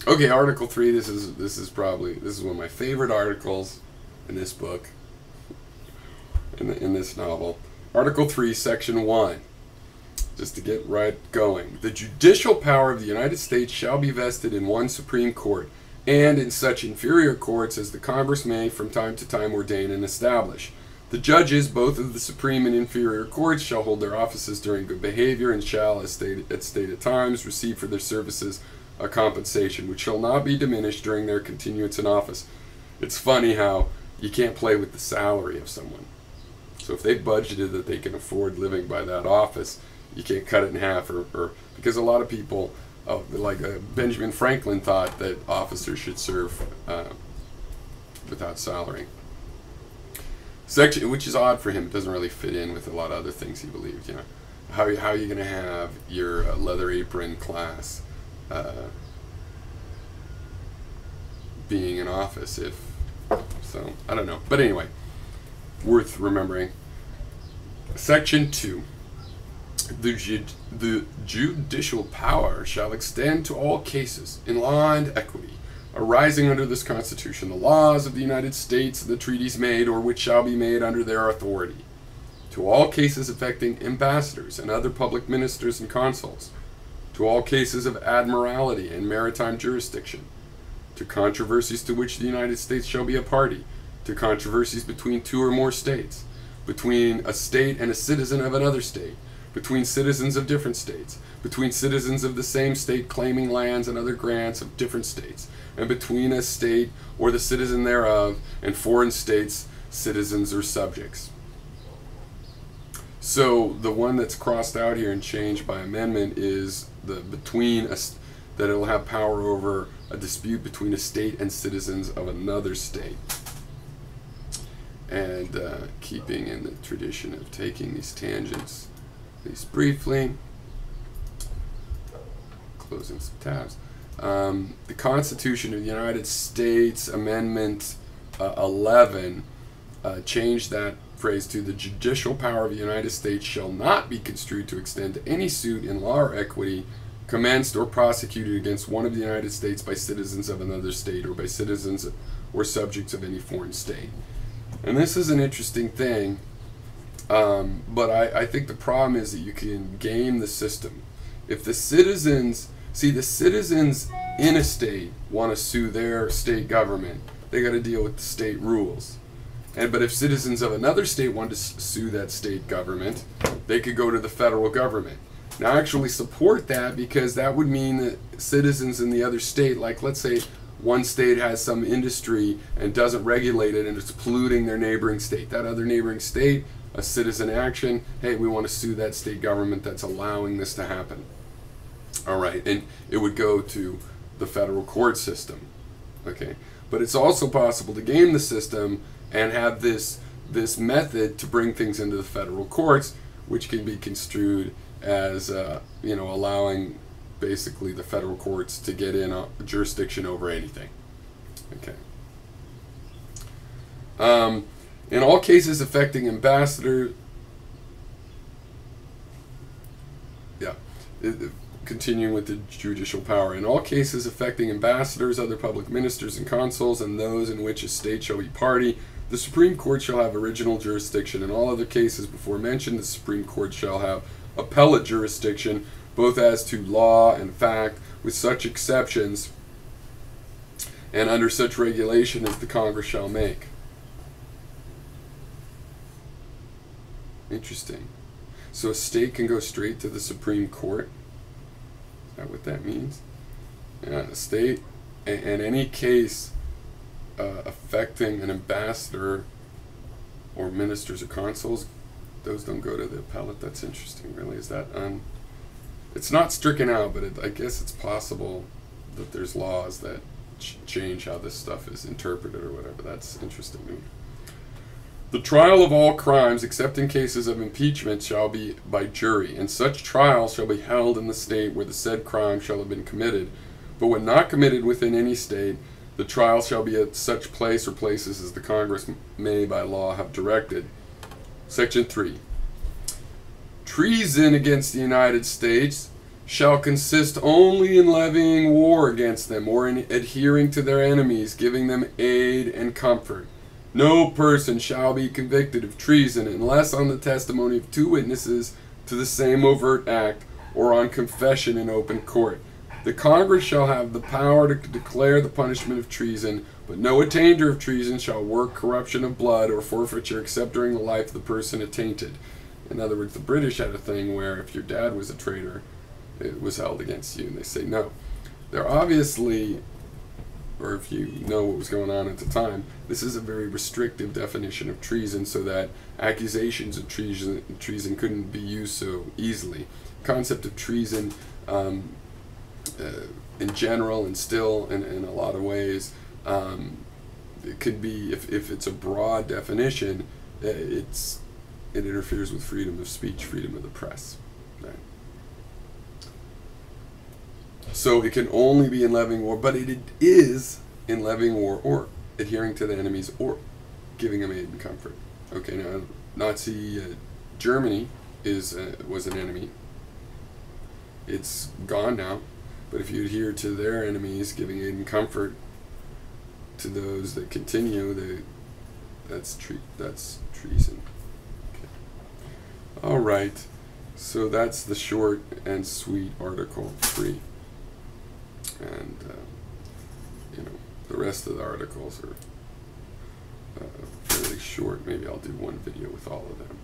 Okay, Article 3. This is one of my favorite articles in this book, in this novel. Article 3, Section 1. Just to get right going. The judicial power of the United States shall be vested in one Supreme Court, and in such inferior courts as the Congress may from time to time ordain and establish. The judges, both of the supreme and inferior courts, shall hold their offices during good behavior, and shall, at stated times, receive for their services a compensation, which shall not be diminished during their continuance in office. It's funny how you can't play with the salary of someone. So if they've budgeted that they can afford living by that office, you can't cut it in half, or because a lot of people, Benjamin Franklin, thought that officers should serve without salary. Section, which is odd for him, it doesn't really fit in with a lot of other things he believed. How are you going to have your leather apron class being in office if so? I don't know, but anyway, worth remembering. Section 2. The judicial power shall extend to all cases in law and equity arising under this Constitution, the laws of the United States, the treaties made or which shall be made under their authority, to all cases affecting ambassadors and other public ministers and consuls, to all cases of admiralty and maritime jurisdiction, to controversies to which the United States shall be a party, to controversies between two or more states, between a state and a citizen of another state, between citizens of different states, between citizens of the same state claiming lands and other grants of different states, and between a state or the citizen thereof and foreign states, citizens or subjects. So the one that's crossed out here and changed by amendment is the that it'll have power over a dispute between a state and citizens of another state. And keeping in the tradition of taking these tangents, at least briefly, closing some tabs. The Constitution of the United States, Amendment 11, changed that phrase to the judicial power of the United States shall not be construed to extend to any suit in law or equity commenced or prosecuted against one of the United States by citizens of another state or by citizens or subjects of any foreign state. And this is an interesting thing, but I think the problem is that you can game the system. If the citizens in a state want to sue their state government, they got to deal with the state rules. But if citizens of another state want to sue that state government, they could go to the federal government. Now, I actually support that because that would mean that citizens in the other state, like let's say one state has some industry and doesn't regulate it and it's polluting their neighboring state. That other neighboring state, a citizen action, hey, we want to sue that state government that's allowing this to happen. All right, and it would go to the federal court system. Okay, but it's also possible to game the system and have this method to bring things into the federal courts, which can be construed as allowing basically the federal courts to get in a jurisdiction over anything. Okay. In all cases affecting ambassador, continuing with the judicial power, in all cases affecting ambassadors, other public ministers and consuls, and those in which a state shall be party, the Supreme Court shall have original jurisdiction. In all other cases before mentioned, the Supreme Court shall have appellate jurisdiction, both as to law and fact, with such exceptions and under such regulation as the Congress shall make. Interesting. So a state can go straight to the Supreme Court? Is that what that means? Yeah, a state, in any case affecting an ambassador or ministers or consuls, those don't go to the appellate. That's interesting, really. Is that it's not stricken out, but I guess it's possible that there's laws that change how this stuff is interpreted or whatever. That's interesting to me. The trial of all crimes, except in cases of impeachment, shall be by jury, and such trial shall be held in the state where the said crime shall have been committed. But when not committed within any state, the trial shall be at such place or places as the Congress may by law have directed. Section 3. Treason against the United States shall consist only in levying war against them, or in adhering to their enemies, giving them aid and comfort. No person shall be convicted of treason unless on the testimony of 2 witnesses to the same overt act, or on confession in open court. The Congress shall have the power to declare the punishment of treason, but no attainder of treason shall work corruption of blood or forfeiture except during the life of the person attainted. In other words, the British had a thing where if your dad was a traitor, it was held against you, and they say no. They're obviously, or if you know what was going on at the time, this is a very restrictive definition of treason, so that accusations of treason couldn't be used so easily. The concept of treason in general, and still in a lot of ways, it could be, if it's a broad definition, it interferes with freedom of speech, freedom of the press. Right? So it can only be in levying war, but it is in levying war or adhering to the enemies or giving them aid and comfort. Okay, now Nazi Germany was an enemy. It's gone now, but if you adhere to their enemies, giving aid and comfort to those that continue, that's treason. Okay. All right, so that's the short and sweet Article 3, and the rest of the articles are fairly short. Maybe I'll do one video with all of them.